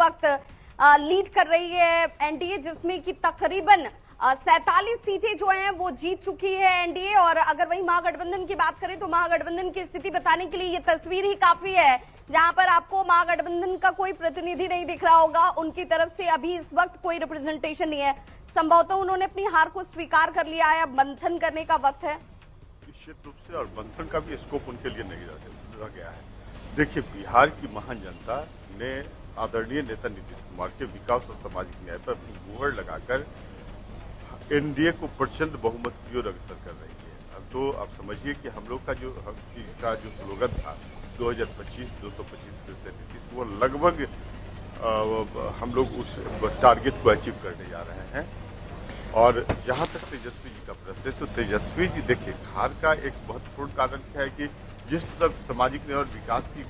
वक्त लीड कर रही है एनडीए, जिसमें कि तकरीबन 47 सीटें जो हैं वो जीत चुकी है एनडीए। और अगर वही महागठबंधन की बात करें तो महागठबंधन की स्थिति बताने के लिए ये तस्वीर ही काफी है, जहां पर आपको महागठबंधन का कोई प्रतिनिधि नहीं दिख रहा होगा। उनकी तरफ से अभी इस वक्त कोई रिप्रेजेंटेशन नहीं है। संभवतः उन्होंने अपनी हार को स्वीकार कर लिया है, अब मंथन करने का वक्त है निश्चित रूप से, और मंथन का भी स्कोप उनके लिए नहीं रह गया है। देखिए, बिहार की महान जनता ने आदरणीय नेता नीतीश कुमार के विकास और सामाजिक न्याय पर अपनी मुहर लगाकर एनडीए को प्रचंड बहुमत की ओर अग्रसर कर रही है। अब तो आप समझिए कि हम लोग का जो स्लोगन था 2025 225%, वो लगभग हम लोग उस टारगेट को अचीव करने जा रहे हैं। और जहां तक तेजस्वी जी का प्रश्न है, तो तेजस्वी जी देखिए, हार का एक महत्वपूर्ण कारण क्या है कि जिस तरह सामाजिक न्याय और विकास की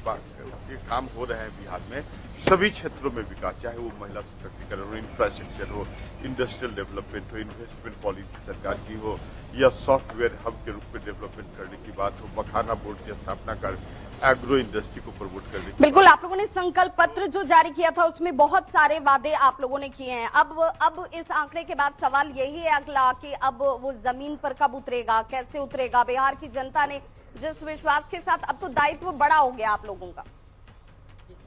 के काम हो रहे हैं बिहार में, सभी क्षेत्रों में विकास, चाहे वो महिला सशक्तिकरण हो, इंफ्रास्ट्रक्चर हो, इंडस्ट्रियल डेवलपमेंट हो, इन्वेस्टमेंट पॉलिसी सरकार की हो, या सॉफ्टवेयर हब के रूप में डेवलपमेंट करने की बात हो, मखाना बोर्ड की स्थापना कर एग्रो इंडस्ट्री को प्रमोट करने की। बिल्कुल, आप लोगों ने संकल्प पत्र जो जारी किया था उसमें बहुत सारे वादे आप लोगों ने किए हैं। अब इस आंकड़े के बाद सवाल यही है अगला कि अब वो जमीन पर कब उतरेगा, कैसे उतरेगा? बिहार की जनता ने जिस विश्वास के साथ, अब तो दायित्व बड़ा हो गया आप लोगों का।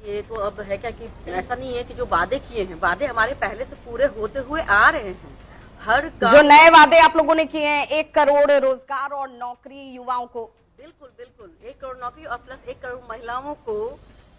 ये तो अब है क्या कि ऐसा नहीं है कि जो वादे किए हैं, वादे हमारे पहले से पूरे होते हुए आ रहे हैं। हर जो नए वादे आप लोगों ने किए हैं, 1 करोड़ रोजगार और नौकरी युवाओं को, बिल्कुल बिल्कुल 1 करोड़ नौकरी और प्लस 1 करोड़ महिलाओं को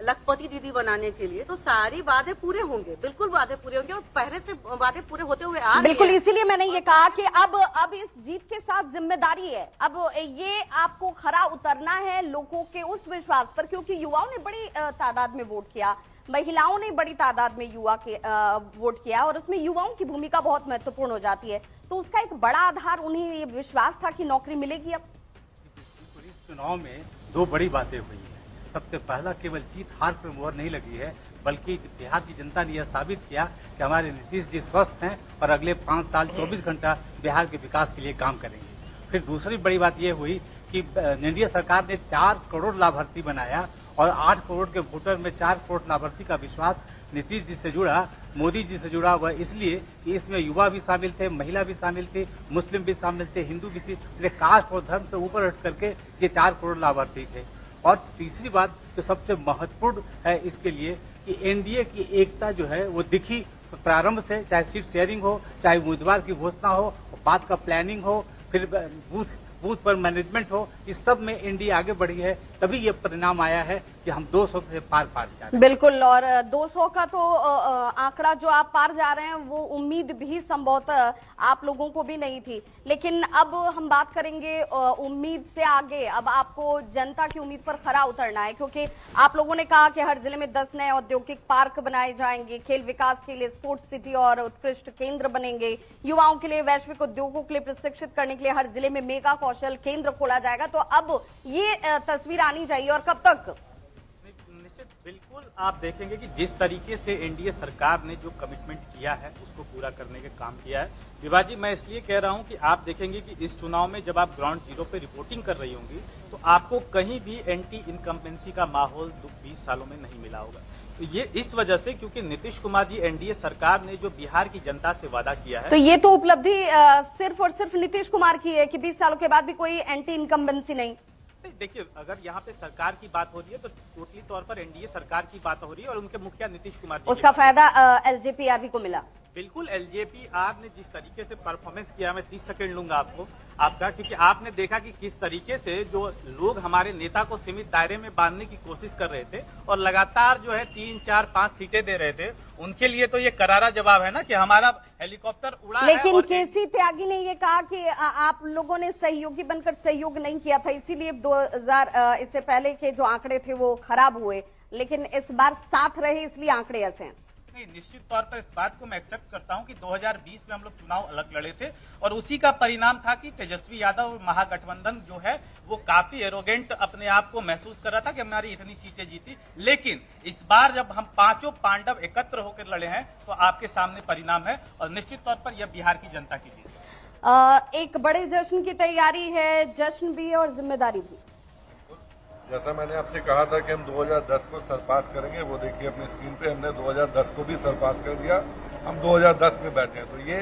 लखपति दीदी बनाने के लिए, तो सारी वादे पूरे होंगे, बिल्कुल वादे पूरे होंगे और पहले से वादे पूरे होते हुए आ रहे हैं। बिल्कुल, इसीलिए मैंने ये कहा कि अब इस जीत के साथ जिम्मेदारी है, अब ये आपको खरा उतरना है लोगों के उस विश्वास पर, क्योंकि युवाओं ने बड़ी तादाद में वोट किया, महिलाओं ने बड़ी तादाद में वोट किया, और उसमें युवाओं की भूमिका बहुत महत्वपूर्ण हो जाती है। तो उसका एक बड़ा आधार उन्हें ये विश्वास था कि नौकरी मिलेगी। अब इस चुनाव में 2 बड़ी बातें हुई हैं। सबसे पहला, केवल जीत हार पर मोहर नहीं लगी है, बल्कि बिहार की जनता ने यह साबित किया कि हमारे नीतीश जी स्वस्थ हैं और अगले 5 साल 24 घंटा बिहार के विकास के लिए काम करेंगे। फिर दूसरी बड़ी बात यह हुई कि एनडीए सरकार ने 4 करोड़ लाभार्थी बनाया और 8 करोड़ के वोटर में 4 करोड़ लाभार्थी का विश्वास नीतीश जी से जुड़ा, मोदी जी से जुड़ा हुआ, इसलिए कि इसमें युवा भी शामिल थे, महिला भी शामिल थी, मुस्लिम भी शामिल थे, हिंदू भी थी। कास्ट और धर्म से ऊपर हट करके ये 4 करोड़ लाभार्थी थे। और तीसरी बात जो सबसे महत्वपूर्ण है इसके लिए कि एनडीए की एकता जो है वो दिखी प्रारंभ से, चाहे सीट शेयरिंग हो, चाहे उम्मीदवार की घोषणा हो, बात का प्लानिंग हो, फिर बूथ पर मैनेजमेंट हो, इस सब में एनडीए आगे बढ़ी है, तभी ये परिणाम आया है कि हम 200 से पार जा रहे हैं। बिल्कुल, और 200 का तो आंकड़ा जो आप पार जा रहे हैं वो उम्मीद भी संभवतः आप लोगों को भी नहीं थी। लेकिन अब हम बात करेंगे उम्मीद से आगे, अब आपको जनता की उम्मीद पर खरा उतरना है, क्योंकि आप लोगों ने कहा कि हर जिले में 10 नए औद्योगिक पार्क बनाए जाएंगे, खेल विकास के लिए स्पोर्ट्स सिटी और उत्कृष्ट केंद्र बनेंगे, युवाओं के लिए वैश्विक उद्योगों के लिए प्रशिक्षित करने के लिए हर जिले में मेगा कौशल केंद्र खोला जाएगा। तो अब ये तस्वीर आनी चाहिए, और कब तक? निश्चित, बिल्कुल आप देखेंगे कि जिस तरीके से एनडीए सरकार ने जो कमिटमेंट किया है उसको पूरा करने का काम किया है। विभा जी, मैं इसलिए कह रहा हूं कि आप देखेंगे कि इस चुनाव में जब आप ग्राउंड जीरो पे रिपोर्टिंग कर रही होंगी तो आपको कहीं भी एंटी इनकम्बेंसी का माहौल 20 सालों में नहीं मिला होगा। तो ये इस वजह से क्योंकि नीतीश कुमार जी एनडीए सरकार ने जो बिहार की जनता से वादा किया है, तो ये तो उपलब्धि सिर्फ और सिर्फ नीतीश कुमार की है कि 20 सालों के बाद भी कोई एंटी इनकम्बेंसी नहीं। देखिए, अगर यहाँ पे सरकार की बात हो रही है तो टोटली तौर पर एनडीए सरकार की बात हो रही है और उनके मुखिया नीतीश कुमार जी, उसका फायदा एलजेपीआर को मिला। बिल्कुल, एलजेपीआर ने जिस तरीके से परफॉर्मेंस किया, मैं 30 सेकंड लूंगा आपका, क्योंकि आपने देखा कि किस तरीके से जो लोग हमारे नेता को सीमित दायरे में बांधने की कोशिश कर रहे थे और लगातार जो है 3, 4, 5 सीटें दे रहे थे, उनके लिए तो ये करारा जवाब है ना कि हमारा हेलीकॉप्टर उड़ा है। लेकिन केसी त्यागी ने ये कहा कि आप लोगों ने सहयोगी बनकर सहयोग नहीं किया था, इसीलिए 2000 इससे पहले के जो आंकड़े थे वो खराब हुए, लेकिन इस बार साथ रहे इसलिए आंकड़े ऐसे हैं। नहीं, निश्चित तौर पर इस बात को मैं एक्सेप्ट करता हूं कि 2020 में हम लोग चुनाव अलग लड़े थे और उसी का परिणाम था कि तेजस्वी यादव और महागठबंधन जो है वो काफी एरोगेंट अपने आप को महसूस कर रहा था कि हमारी इतनी सीटें जीती। लेकिन इस बार जब हम पांचों पांडव एकत्र होकर लड़े हैं तो आपके सामने परिणाम है और निश्चित तौर पर यह बिहार की जनता की जीत। एक बड़े जश्न की तैयारी है, जश्न भी और जिम्मेदारी भी। जैसा मैंने आपसे कहा था कि हम 2010 को सरपास करेंगे, वो देखिए अपनी स्क्रीन पे हमने 2010 को भी सरपास कर दिया। हम 2010 में बैठे हैं, तो ये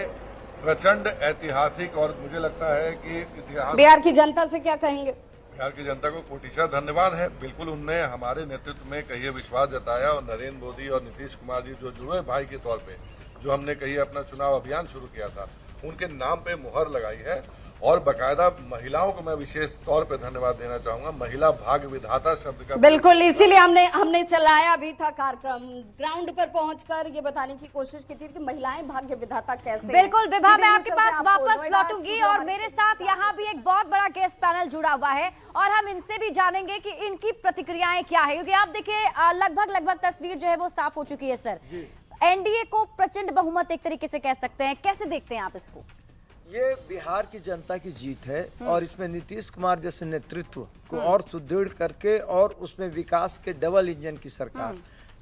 प्रचंड ऐतिहासिक और मुझे लगता है कि इतिहास। बिहार की जनता से क्या कहेंगे? बिहार की जनता को कोटिशा धन्यवाद है। बिल्कुल उनने हमारे नेतृत्व में कहिए विश्वास जताया और नरेंद्र मोदी और नीतीश कुमार जी जो जुड़े भाई के तौर पे जो हमने कहिए अपना चुनाव अभियान शुरू किया था, उनके नाम पे मुहर लगाई है। और बाकायदा महिलाओं को मैं विशेष तौर पे धन्यवाद देना चाहूंगा। महिला भाग्य विधाता शब्द का बिल्कुल, इसीलिए हमने चलाया भी था कार्यक्रम। ग्राउंड पर पहुंचकर ये बताने की कोशिश की थी कि महिलाएं भाग्य विधाता कैसे हैं। बिल्कुल विभा, मैं आपके सीधे पास आपको वापस नोएडा लौटूंगी स्टूडियो और में मेरे साथ यहाँ भी एक बहुत बड़ा गेस्ट पैनल जुड़ा हुआ है और हम इनसे भी जानेंगे कि इनकी प्रतिक्रियाएं क्या है, क्योंकि आप देखिए लगभग तस्वीर जो है वो साफ हो चुकी है। सर, एनडीए को प्रचंड बहुमत एक तरीके से कह सकते हैं, कैसे देखते हैं आप इसको? ये बिहार की जनता की जीत है और इसमें नीतीश कुमार जैसे नेतृत्व को और सुदृढ़ करके और उसमें विकास के डबल इंजन की सरकार।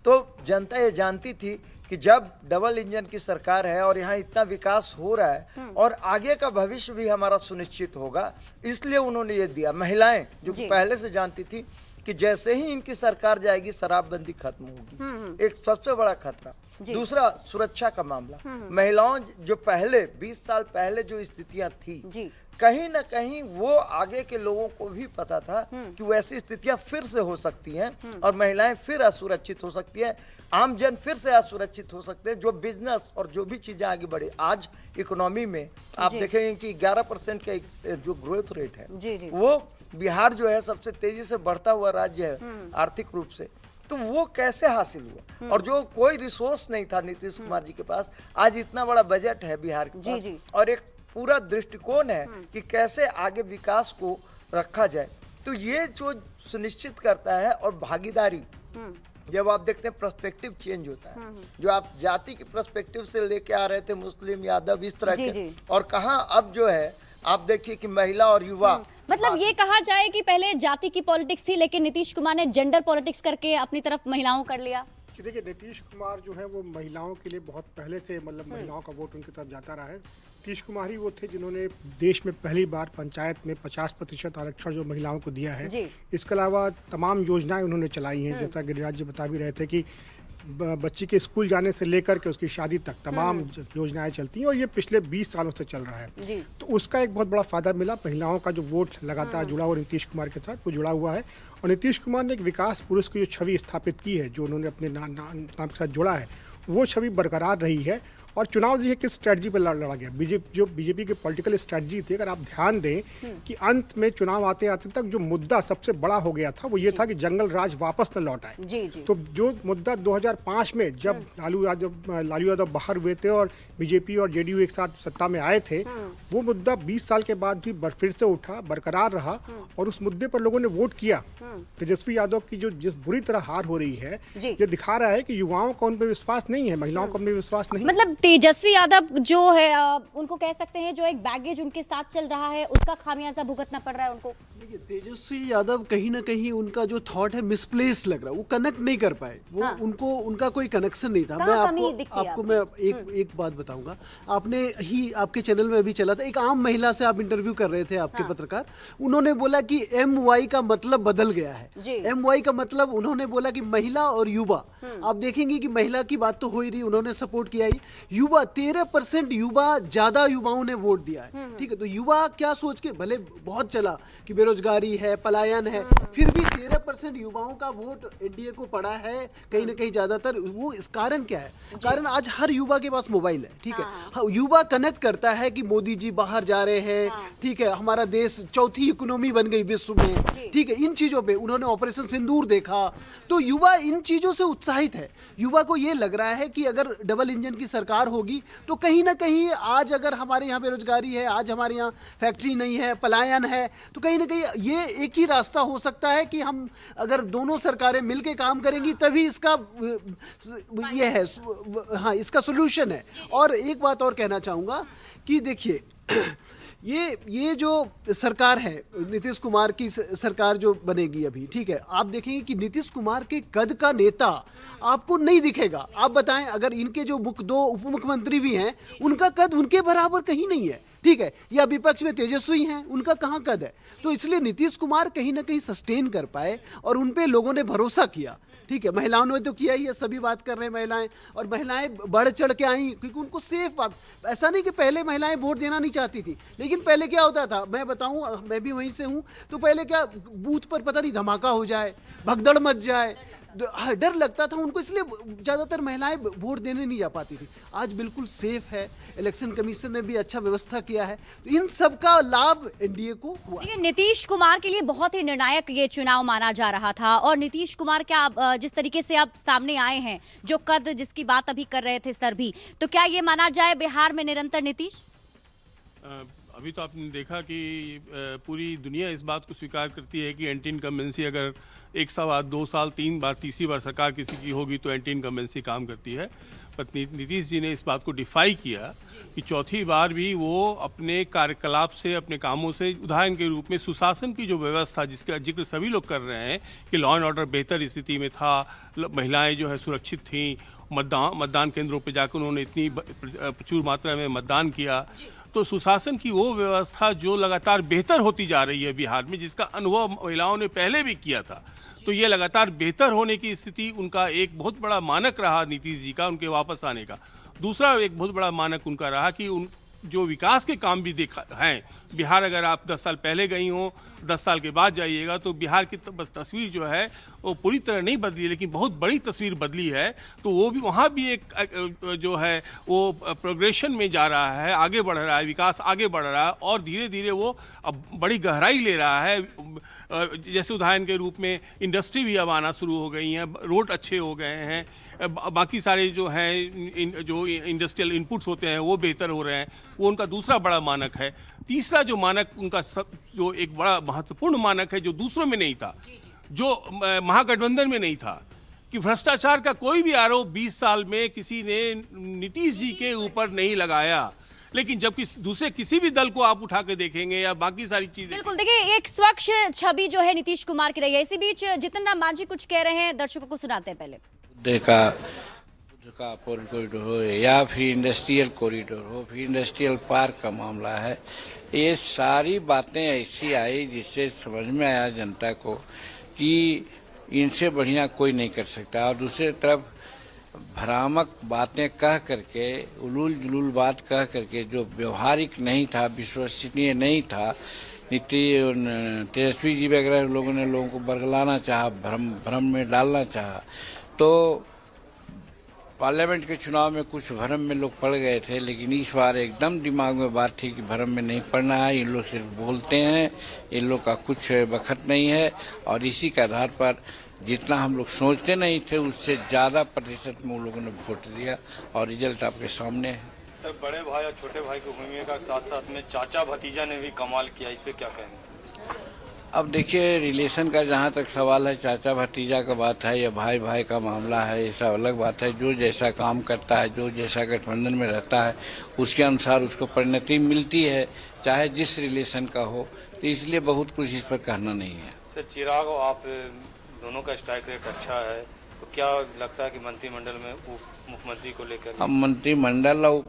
तो जनता ये जानती थी कि जब डबल इंजन की सरकार है और यहाँ इतना विकास हो रहा है और आगे का भविष्य भी हमारा सुनिश्चित होगा, इसलिए उन्होंने ये दिया। महिलाएं जो पहले से जानती थी कि जैसे ही इनकी सरकार जाएगी शराबबंदी खत्म होगी, एक सबसे बड़ा खतरा। दूसरा, सुरक्षा का मामला। महिलाओं जो पहले 20 साल पहले जो स्थितियां थी, कहीं ना कहीं वो आगे के लोगों को भी पता था कि वैसी स्थितियां फिर से हो सकती हैं और महिलाएं फिर असुरक्षित हो सकती है, आम जन फिर से असुरक्षित हो सकते हैं। जो बिजनेस और जो भी चीजें आगे बढ़े, आज इकोनॉमी में आप देखेंगे कि 11% का जो ग्रोथ रेट है वो बिहार जो है सबसे तेजी से बढ़ता हुआ राज्य है आर्थिक रूप से। तो वो कैसे हासिल हुआ? और जो कोई रिसोर्स नहीं था नीतीश कुमार जी के पास, आज इतना बड़ा बजट है बिहार के पास और एक पूरा दृष्टिकोण है कि कैसे आगे विकास को रखा जाए। तो ये जो सुनिश्चित करता है और भागीदारी, जब आप देखते हैं पर्सपेक्टिव चेंज होता है, जो आप जाति के पर्सपेक्टिव से लेके आ रहे थे मुस्लिम यादव इस तरह के, और कहाँ अब जो है आप देखिए कि महिला और युवा, मतलब ये कहा जाए कि पहले जाति की पॉलिटिक्स थी लेकिन नीतीश कुमार ने जेंडर पॉलिटिक्स करके अपनी तरफ महिलाओं कर लिया। कि देखिए नीतीश कुमार जो है वो महिलाओं के लिए बहुत पहले से मतलब महिलाओं का वोट उनकी तरफ जाता रहा है। नीतीश कुमार ही वो थे जिन्होंने देश में पहली बार पंचायत में 50% आरक्षण जो महिलाओं को दिया है। इसके अलावा तमाम योजनाएं उन्होंने चलाई हैं, जैसा गिरिराज जी बता भी रहे थे कि बच्ची के स्कूल जाने से लेकर के उसकी शादी तक तमाम योजनाएं चलती हैं और ये पिछले 20 सालों से चल रहा है। तो उसका एक बहुत बड़ा फायदा मिला। महिलाओं का जो वोट लगातार जुड़ा हुआ नीतीश कुमार के साथ, वो जुड़ा हुआ है। और नीतीश कुमार ने एक विकास पुरुष की जो छवि स्थापित की है, जो उन्होंने अपने नाम के साथ जोड़ा है, वो छवि बरकरार रही है। और चुनाव देखिए किस स्ट्रेटजी पर लड़ा गया। बीजेपी की पॉलिटिकल स्ट्रेटजी थी, अगर आप ध्यान दें कि अंत में चुनाव आते आते तक जो मुद्दा सबसे बड़ा हो गया था वो ये था कि जंगल राज वापस न लौट आए। तो जो मुद्दा 2005 में जब लालू यादव बाहर हुए थे और बीजेपी और जेडीयू एक साथ सत्ता में आए थे, वो मुद्दा 20 साल के बाद भी फिर से उठा, बरकरार रहा और उस मुद्दे पर लोगों ने वोट किया। तेजस्वी यादव की जो जिस बुरी तरह हार हो रही है, ये दिखा रहा है कि युवाओं का उन पर विश्वास नहीं है, महिलाओं का उन पर विश्वास नहीं। मतलब तेजस्वी यादव जो है उनको कह सकते हैं जो एक बैगेज उनके साथ चल रहा है, उसका खामियाजा भुगतना पड़ रहा है उनको। देखिए तेजस्वी यादव कहीं ना कहीं उनका जो थॉट है मिसप्लेस लग रहा है, वो कनेक्ट नहीं कर पाए, वो उनका कोई कनेक्शन नहीं था। मैं आपको मैं एक बात बताऊंगा। आपने ही आपके चैनल में अभी चला था, एक आम महिला से आप इंटरव्यू कर रहे थे, आपके पत्रकार, उन्होंने बोला कि MY का मतलब बदल गया है। MY का मतलब उन्होंने बोला कि महिला और युवा। आप देखेंगे कि महिला की बात तो हो ही रही, उन्होंने सपोर्ट किया ही। युवा 13% युवा, ज्यादा युवाओं ने वोट दिया है। ठीक है, तो युवा क्या सोच के, भले बहुत चला कि बेरोजगारी है, पलायन है, फिर भी 13% युवाओं का वोट एनडीए को पड़ा है कहीं ना कहीं ज्यादातर। वो इस कारण क्या है? कारण आज हर युवा के पास मोबाइल है। ठीक है, युवा कनेक्ट करता है कि मोदी जी बाहर जा रहे हैं, ठीक है, हमारा देश चौथी इकोनॉमी बन गई विश्व में, ठीक है, इन चीजों पे उन्होंने ऑपरेशन सिंदूर देखा, तो युवा इन चीजों से उत्साहित है। युवा को ये लग रहा है कि अगर डबल इंजन की सरकार होगी तो कहीं ना कहीं आज अगर हमारे यहाँ बेरोजगारी है, आज हमारे यहाँ फैक्ट्री नहीं है, पलायन है, तो कहीं ना कहीं ये एक ही रास्ता हो सकता है कि हम अगर दोनों सरकारें मिलकर काम करेंगी तभी इसका ये है, हाँ, इसका सोल्यूशन है। और एक बात और कहना चाहूँगा कि देखिए ये जो सरकार है, नीतीश कुमार की सरकार जो बनेगी अभी, ठीक है, आप देखेंगे कि नीतीश कुमार के कद का नेता आपको नहीं दिखेगा। आप बताएं, अगर इनके जो दो उप मुख्यमंत्री भी हैं, उनका कद उनके बराबर कहीं नहीं है, ठीक है, या विपक्ष में तेजस्वी हैं, उनका कहाँ कद है। तो इसलिए नीतीश कुमार कहीं ना कहीं सस्टेन कर पाए और उन पे लोगों ने भरोसा किया, ठीक है। महिलाओं ने तो किया ही है, सभी बात कर रहे हैं महिलाएं, और महिलाएं बढ़ चढ़ के आई क्योंकि उनको सेफ बात। ऐसा नहीं कि पहले महिलाएं वोट देना नहीं चाहती थी, लेकिन पहले क्या होता था, मैं बताऊं, मैं भी वहीं से हूं, तो पहले क्या बूथ पर पता नहीं धमाका हो जाए, भगदड़ मच जाए, डर लगता था उनको, इसलिए ज्यादातर महिलाएं वोट देने नहीं जा पाती थी। आज बिल्कुल सेफ है, इलेक्शन कमीशन ने भी अच्छा व्यवस्था किया है, तो इन सब का लाभ एनडीए को हुआ। देखिए, नीतीश कुमार के लिए बहुत ही निर्णायक ये चुनाव माना जा रहा था, और नीतीश कुमार क्या जिस तरीके से आप सामने आए हैं, जो कद जिसकी बात अभी कर रहे थे सर भी, तो क्या ये माना जाए बिहार में निरंतर नीतीश? अभी तो आपने देखा कि पूरी दुनिया इस बात को स्वीकार करती है कि एंटी इनकम्बेंसी अगर 1 साल 2 साल 3 बार तीसरी बार सरकार किसी की होगी तो एंटी इनकम्बेंसी काम करती है। पर नीतीश जी ने इस बात को डिफाई किया कि चौथी बार भी वो अपने कार्यकलाप से, अपने कामों से, उदाहरण के रूप में सुशासन की जो व्यवस्था जिसका जिक्र सभी लोग कर रहे हैं कि लॉ एंड ऑर्डर बेहतर स्थिति में था, महिलाएं जो है सुरक्षित थीं, मतदान केंद्रों पर जाकर उन्होंने इतनी प्रचुर मात्रा में मतदान किया, तो सुशासन की वो व्यवस्था जो लगातार बेहतर होती जा रही है बिहार में, जिसका अनुभव महिलाओं ने पहले भी किया था, तो ये लगातार बेहतर होने की स्थिति उनका एक बहुत बड़ा मानक रहा नीतीश जी का, उनके वापस आने का। दूसरा एक बहुत बड़ा मानक उनका रहा कि उन जो विकास के काम भी देखा हैं बिहार, अगर आप 10 साल पहले गई हो, 10 साल के बाद जाइएगा तो बिहार की तस्वीर जो है वो पूरी तरह नहीं बदली, लेकिन बहुत बड़ी तस्वीर बदली है। तो वो भी, वहाँ भी एक जो है वो प्रोग्रेशन में जा रहा है, आगे बढ़ रहा है, विकास आगे बढ़ रहा है, और धीरे धीरे वो अब बड़ी गहराई ले रहा है। जैसे उदाहरण के रूप में इंडस्ट्री भी अब आना शुरू हो गई हैं, रोड अच्छे हो गए हैं, बाकी सारे जो हैं जो इंडस्ट्रियल इनपुट्स होते हैं वो बेहतर हो रहे हैं, वो उनका दूसरा बड़ा मानक है। तीसरा जो मानक उनका जो एक बड़ा महत्वपूर्ण मानक है, जो दूसरों में नहीं था, जो महागठबंधन में नहीं था, कि भ्रष्टाचार का कोई भी आरोप 20 साल में किसी ने नीतीश जी के ऊपर नहीं लगाया, लेकिन जब दूसरे किसी भी दल को आप उठा के देखेंगे या बाकी सारी चीजें, बिल्कुल देखिए एक स्वच्छ छवि जो है नीतीश कुमार की रही है। इसी बीच जितिन राम मांझी कुछ कह रहे हैं, दर्शकों को सुनाते हैं। पहले देखा पोल कॉरिडोर हो या फिर इंडस्ट्रियल कॉरिडोर हो, फिर इंडस्ट्रियल पार्क का मामला है, ये सारी बातें ऐसी आई जिससे समझ में आया जनता को कि इनसे बढ़िया कोई नहीं कर सकता। और दूसरी तरफ भ्रामक बातें कह करके, उलूल जुलूल बात कह करके, जो व्यवहारिक नहीं था, विश्वसनीय नहीं था, तेजस्वी जी वगैरह लोगों ने लोगों को बरगलाना चाहा, भ्रम में डालना चाहा, तो पार्लियामेंट के चुनाव में कुछ भ्रम में लोग पड़ गए थे। लेकिन इस बार एकदम दिमाग में बात थी कि भ्रम में नहीं पड़ना है, इन लोग सिर्फ बोलते हैं, इन लोग का कुछ बखत नहीं है, और इसी के आधार पर जितना हम लोग सोचते नहीं थे उससे ज्यादा प्रतिशत में उन लोगों ने वोट दिया, और रिजल्ट आपके सामने है। सर, बड़े भाई और छोटे भाई की भूमिका के साथ साथ में चाचा भतीजा ने भी कमाल किया, इस पे क्या कहेंगे? अब देखिए, रिलेशन का जहाँ तक सवाल है, चाचा भतीजा का बात है या भाई भाई का मामला है, ये सब अलग बात है। जो जैसा काम करता है, जो जैसा गठबंधन में रहता है, उसके अनुसार उसको परिणति मिलती है, चाहे जिस रिलेशन का हो। तो इसलिए बहुत कुछ इस पर कहना नहीं है। सर, चिराग और आप दोनों का स्ट्राइक रेट अच्छा है, तो क्या लगता है कि मंत्रिमंडल में उप मुख्यमंत्री को लेकर? अब मंत्रिमंडल और